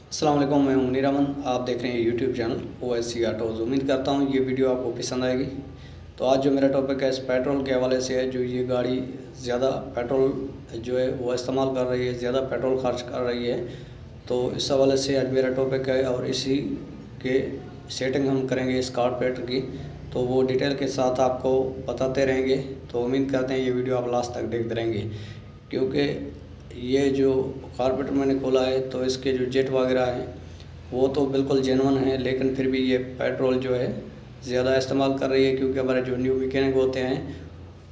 अस्सलाम वालेकुम, मैं हूं मुनीर अमन। आप देख रहे हैं यूट्यूब चैनल OSC ऑटोज़। उम्मीद करता हूं ये वीडियो आपको पसंद आएगी। तो आज जो मेरा टॉपिक है इस पेट्रोल के हवाले से है। जो ये गाड़ी ज़्यादा पेट्रोल जो है वो इस्तेमाल कर रही है, ज़्यादा पेट्रोल खर्च कर रही है। तो इस हवाले से आज मेरा टॉपिक है और इसी के सेटिंग हम करेंगे इस कार्बोरेटर की। तो वो डिटेल के साथ आपको बताते रहेंगे। तो उम्मीद करते हैं ये वीडियो आप लास्ट तक देखते रहेंगे, क्योंकि ये जो कार्बोरेटर मैंने खोला है तो इसके जो जेट वगैरह हैं वो तो बिल्कुल जेन्युइन है, लेकिन फिर भी ये पेट्रोल जो है ज़्यादा इस्तेमाल कर रही है। क्योंकि हमारे जो न्यू मैकेनिक होते हैं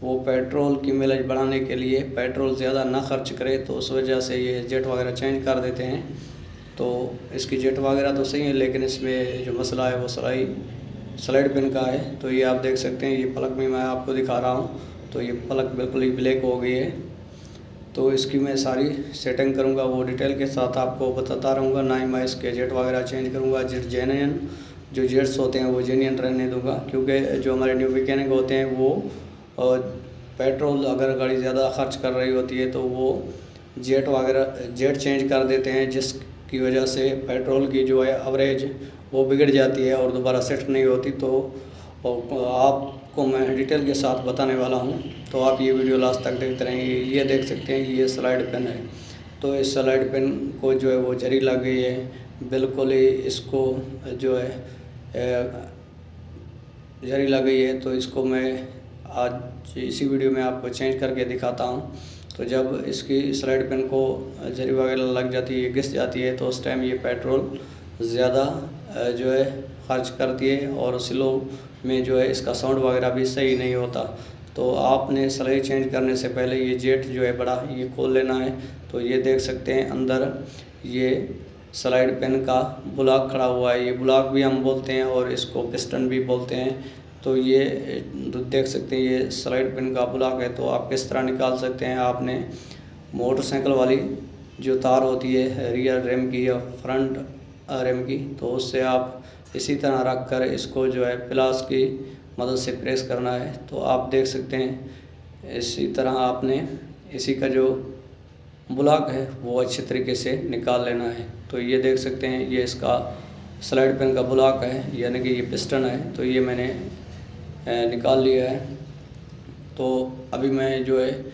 वो पेट्रोल की माइलेज बढ़ाने के लिए पेट्रोल ज़्यादा ना खर्च करे, तो उस वजह से ये जेट वगैरह चेंज कर देते हैं। तो इसकी जेट वगैरह तो सही है, लेकिन इसमें जो मसला है वो स्लाइड पिन का है। तो ये आप देख सकते हैं, ये पलक में मैं आपको दिखा रहा हूँ। तो ये पलक बिल्कुल ही ब्लैक हो गई है। तो इसकी मैं सारी सेटिंग करूँगा, वो डिटेल के साथ आपको बताता रहूँगा। ना ही मैं इसके जेट वगैरह चेंज करूँगा। जेन्युइन जो जेट्स होते हैं वो जेन्युइन रहने दूँगा, क्योंकि जो हमारे न्यू मैकेनिक होते हैं वो पेट्रोल अगर गाड़ी ज़्यादा खर्च कर रही होती है तो वो जेट चेंज कर देते हैं, जिसकी वजह से पेट्रोल की जो है एवरेज वो बिगड़ जाती है और दोबारा सेट नहीं होती। तो आपको मैं डिटेल के साथ बताने वाला हूं, तो आप ये वीडियो लास्ट तक देखते रहेंगे। ये देख सकते हैं, ये स्लाइड पेन है। तो इस स्लाइड पेन को जो है वो जरी लग गई है, बिल्कुल ही इसको जो है जरी लग गई है। तो इसको मैं आज इसी वीडियो में आपको चेंज करके दिखाता हूं। तो जब इसकी स्लाइड पेन को जरी वगैरह लग जाती है, घिस जाती है, तो उस टाइम ये पेट्रोल ज़्यादा जो है खर्च करती है और स्लो में जो है इसका साउंड वगैरह भी सही नहीं होता। तो आपने स्लाइड चेंज करने से पहले ये जेट जो है बड़ा ये खोल लेना है। तो ये देख सकते हैं अंदर ये स्लाइड पेन का ब्लॉक खड़ा हुआ है। ये ब्लॉक भी हम बोलते हैं और इसको पिस्टन भी बोलते हैं। तो ये देख सकते हैं, ये स्लाइड पेन का ब्लॉक है। तो आप किस तरह निकाल सकते हैं, आपने मोटरसाइकिल वाली जो तार होती है रियर रेम की या फ्रंट रेम की, तो उससे आप इसी तरह रख कर इसको जो है प्लास की मदद से प्रेस करना है। तो आप देख सकते हैं इसी तरह आपने इसी का जो ब्लॉक है वो अच्छे तरीके से निकाल लेना है। तो ये देख सकते हैं, ये इसका स्लाइड पेन का ब्लॉक है, यानी कि ये पिस्टन है। तो ये मैंने निकाल लिया है। तो अभी मैं जो है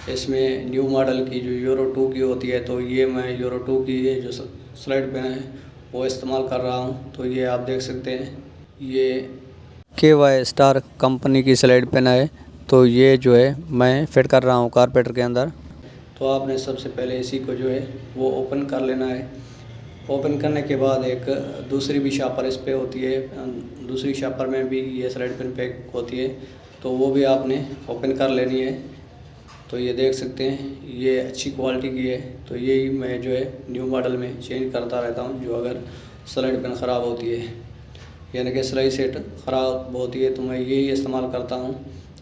इसमें न्यू मॉडल की जो यूरो 2 की होती है, तो ये मैं यूरो 2 की जो स्लाइड पेन है वो इस्तेमाल कर रहा हूँ। तो ये आप देख सकते हैं, ये KY स्टार कंपनी की स्लाइड पेन है। तो ये जो है मैं फिट कर रहा हूँ कार्बोरेटर के अंदर। तो आपने सबसे पहले इसी को जो है वो ओपन कर लेना है। ओपन करने के बाद एक दूसरी भी शापर इस पे होती है, दूसरी शापर में भी ये स्लाइड पेन पैक होती है, तो वो भी आपने ओपन कर लेनी है। तो ये देख सकते हैं, ये अच्छी क्वालिटी की है। तो यही मैं जो है न्यू मॉडल में चेंज करता रहता हूँ। जो अगर स्लाइड पेन ख़राब होती है, यानी कि स्लाइड सेट ख़राब होती है, तो मैं यही इस्तेमाल करता हूँ।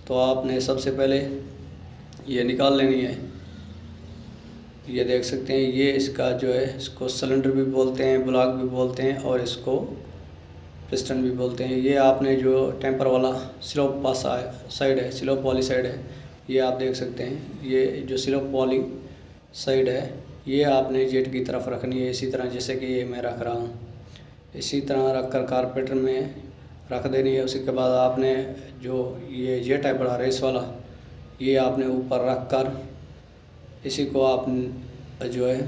तो आपने सबसे पहले ये निकाल लेनी है। ये देख सकते हैं, ये इसका जो है इसको सिलेंडर भी बोलते हैं, ब्लॉक भी बोलते हैं और इसको पिस्टन भी बोलते हैं। ये आपने जो टेम्पर वाला स्लोप पासा साइड है, स्लोप वाली साइड है, ये आप देख सकते हैं। ये जो स्लोप वाली साइड है ये आपने जेट की तरफ रखनी है, इसी तरह जैसे कि ये मैं रख रहा हूँ। इसी तरह रख कर कार्बोरेटर में रख देनी है। उसी के बाद आपने जो ये जेट है बड़ा रेस वाला, ये आपने ऊपर रख कर इसी को आप जो है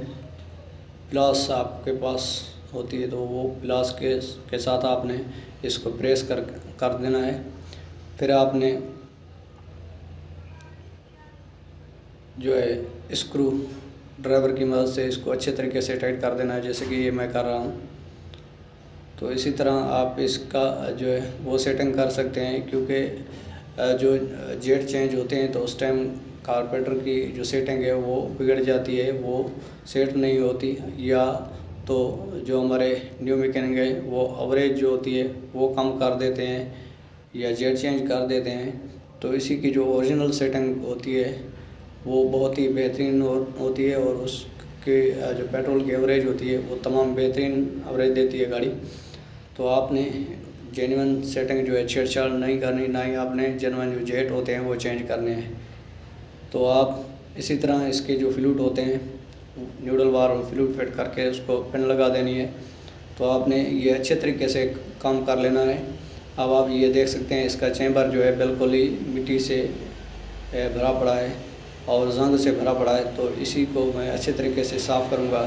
प्लास आपके पास होती है, तो वो प्लास के साथ आपने इसको प्रेस कर देना है। फिर आपने जो है स्क्रू ड्राइवर की मदद से इसको अच्छे तरीके से टाइट कर देना है, जैसे कि ये मैं कर रहा हूँ। तो इसी तरह आप इसका जो है वो सेटिंग कर सकते हैं, क्योंकि जो जेट चेंज होते हैं तो उस टाइम कार्बोरेटर की जो सेटिंग है वो बिगड़ जाती है, वो सेट नहीं होती। या तो जो हमारे न्यू मैकेनिक है वो एवरेज जो होती है वो कम कर देते हैं या जेट चेंज कर देते हैं। तो इसी की जो ओरिजिनल सेटिंग होती है वो बहुत ही बेहतरीन होती है और उसके जो पेट्रोल की एवरेज होती है वो तमाम बेहतरीन एवरेज देती है गाड़ी। तो आपने जेन्युइन सेटिंग जो है छेड़छाड़ नहीं करनी, ना ही आपने जेन्युइन जो जेट होते हैं वो चेंज करने हैं। तो आप इसी तरह इसके जो फ्लूट होते हैं न्यूडल बार और फ्लूइड फिट करके उसको पिन लगा देनी है। तो आपने ये अच्छे तरीके से काम कर लेना है। अब आप ये देख सकते हैं इसका चैम्बर जो है बिल्कुल ही मिट्टी से भरा पड़ा है और जंग से भरा पड़ा है। तो इसी को मैं अच्छे तरीके से साफ़ करूँगा।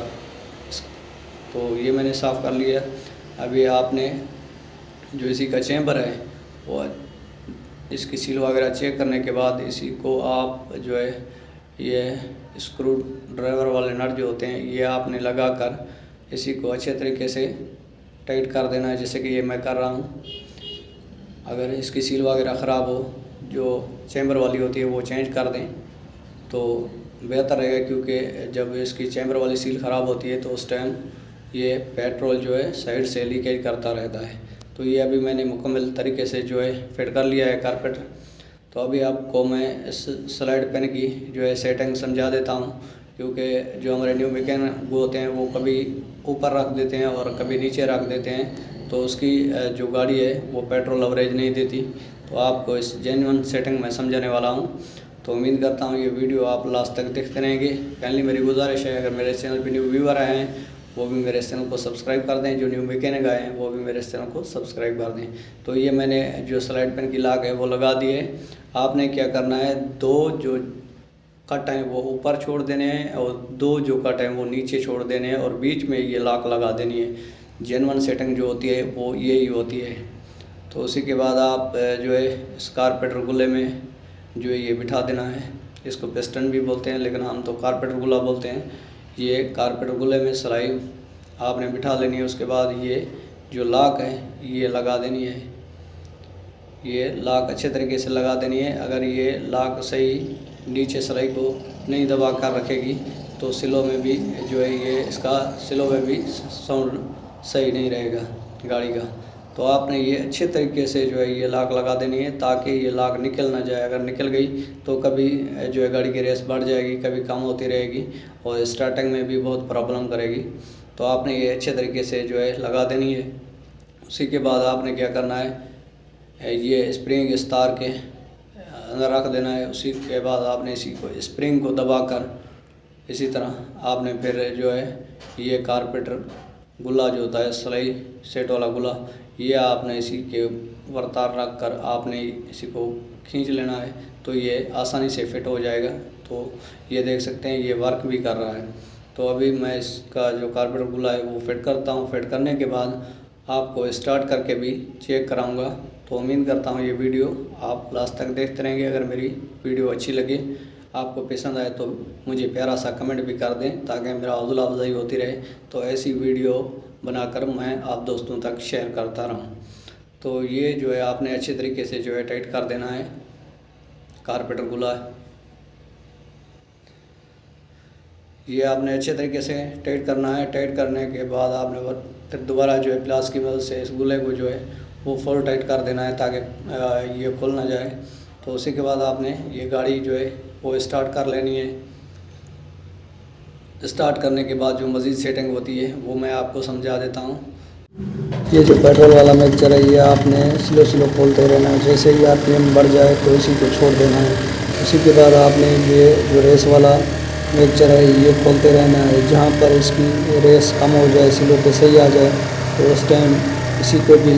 तो ये मैंने साफ़ कर लिया। अभी आपने जो इसी का चैम्बर है वो इसकी सील वगैरह चेक करने के बाद इसी को आप जो है ये स्क्रू ड्राइवर वाले नट जो होते हैं ये आपने लगा कर इसी को अच्छे तरीके से टाइट कर देना है, जैसे कि ये मैं कर रहा हूँ। अगर इसकी सील वगैरह ख़राब हो, जो चैम्बर वाली होती है वो चेंज कर दें तो बेहतर रहेगा, क्योंकि जब इसकी चैम्बर वाली सील ख़राब होती है तो उस टाइम ये पेट्रोल जो है साइड से लीकेज करता रहता है। तो ये अभी मैंने मुकम्मल तरीके से जो है फिट कर लिया है कार्पेटर। तो अभी आपको मैं इस स्लाइड पेन की जो है सेटिंग समझा देता हूँ, क्योंकि जो हमारे न्यू मैकेनिक वो होते हैं वो कभी ऊपर रख देते हैं और कभी नीचे रख देते हैं, तो उसकी जो गाड़ी है वो पेट्रोल एवरेज नहीं देती। तो आपको इस जेन्युइन सेटिंग में समझाने वाला हूँ। तो उम्मीद करता हूँ ये वीडियो आप लास्ट तक देखते रहेंगे। पहले मेरी गुजारिश है, अगर मेरे चैनल पर न्यू व्यूअर आए हैं वो भी मेरे चैनल को सब्सक्राइब कर दें, जो न्यू मैकेनिक आए हैं वो भी मेरे चैनल को सब्सक्राइब कर दें। तो ये मैंने जो स्लाइड पेन की लाग है वो लगा दी है। आपने क्या करना है, दो जो कट हैं वो ऊपर छोड़ देने हैं और दो जो कट हैं वो नीचे छोड़ देने हैं और बीच में ये लाक लगा देनी है। जेन्युइन सेटिंग जो होती है वो यही होती है। तो उसी के बाद आप जो है इस कारपेटर गुल्ले में जो है ये बिठा देना है। इसको पिस्टन भी बोलते हैं लेकिन हम तो कारपेटर गुल्ला बोलते हैं। ये कारपेटर गुल्ले में सिलाई आपने बिठा लेनी है। उसके बाद ये जो लाक है ये लगा देनी है। ये लाक अच्छे तरीके से लगा देनी है। अगर ये लाक सही नीचे सिलाई को नहीं दबा कर रखेगी तो सिलों में भी जो है ये इसका सिलों में भी साउंड सही नहीं रहेगा गाड़ी का। तो आपने ये अच्छे तरीके से जो है ये लाक लगा देनी है ताकि ये लाक निकल ना जाए। अगर निकल गई तो कभी जो है गाड़ी की रेस बढ़ जाएगी, कभी कम होती रहेगी और स्टार्टिंग में भी बहुत प्रॉब्लम करेगी। तो आपने ये अच्छे तरीके से जो है लगा देनी है। उसी के बाद आपने क्या करना है, ये स्प्रिंग इस तार के अंदर रख देना है। उसी के बाद आपने इसी को स्प्रिंग को दबाकर इसी तरह आपने फिर जो है ये कारपेटर गुल्ला जो होता है सिलाई सेट वाला गुल्ला, ये आपने इसी के ऊपर तार रख कर आपने इसी को खींच लेना है। तो ये आसानी से फिट हो जाएगा। तो ये देख सकते हैं ये वर्क भी कर रहा है। तो अभी मैं इसका जो कारपेटर गुल्ला है वो फिट करता हूँ। फिट करने के बाद आपको स्टार्ट करके भी चेक कराऊंगा। तो उम्मीद करता हूँ ये वीडियो आप लास्ट तक देखते रहेंगे। अगर मेरी वीडियो अच्छी लगे, आपको पसंद आए तो मुझे प्यारा सा कमेंट भी कर दें ताकि मेरा हौसला अफजाई होती रहे। तो ऐसी वीडियो बनाकर मैं आप दोस्तों तक शेयर करता रहूँ। तो ये जो है आपने अच्छे तरीके से जो है टाइट कर देना है कारपेटर गुल्ला। ये आपने अच्छे तरीके से टाइट करना है। टाइट करने के बाद आपने फिर दोबारा जो है प्लास की मदद से इस गुल्ले को जो है वो फुल टाइट कर देना है ताकि ये खुल ना जाए। तो उसी के बाद आपने ये गाड़ी जो है वो स्टार्ट कर लेनी है। स्टार्ट करने के बाद जो मज़ीद सेटिंग होती है वो मैं आपको समझा देता हूँ। ये जो पेट्रोल वाला मिक्सचर है ये आपने स्लो स्लो खोलते रहना है। जैसे ही आरपीएम बढ़ जाए तो इसी को छोड़ देना है। उसी के बाद आपने ये जो रेस वाला मिक्सचर है ये खोलते रहना है। जहाँ पर इसकी रेस कम हो जाए, स्लो पे सही आ जाए तो उस टाइम इसी को भी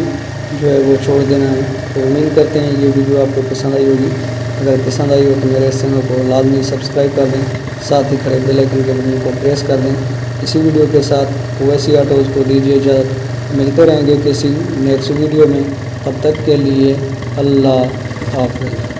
जो है वो छोड़ देना है। तो उम्मीद करते हैं ये वीडियो आपको पसंद आई होगी। अगर पसंद आई हो तो मेरे चैनल को लाजमी सब्सक्राइब कर दें, साथ ही खड़े बेल आइकन के बटन को प्रेस कर दें। इसी वीडियो के साथ ओवैसी ऑटोज़ को दीजिए इजाज़त। मिलते रहेंगे किसी नेक्स्ट वीडियो में। तब तक के लिए अल्लाह हाफ़िज़।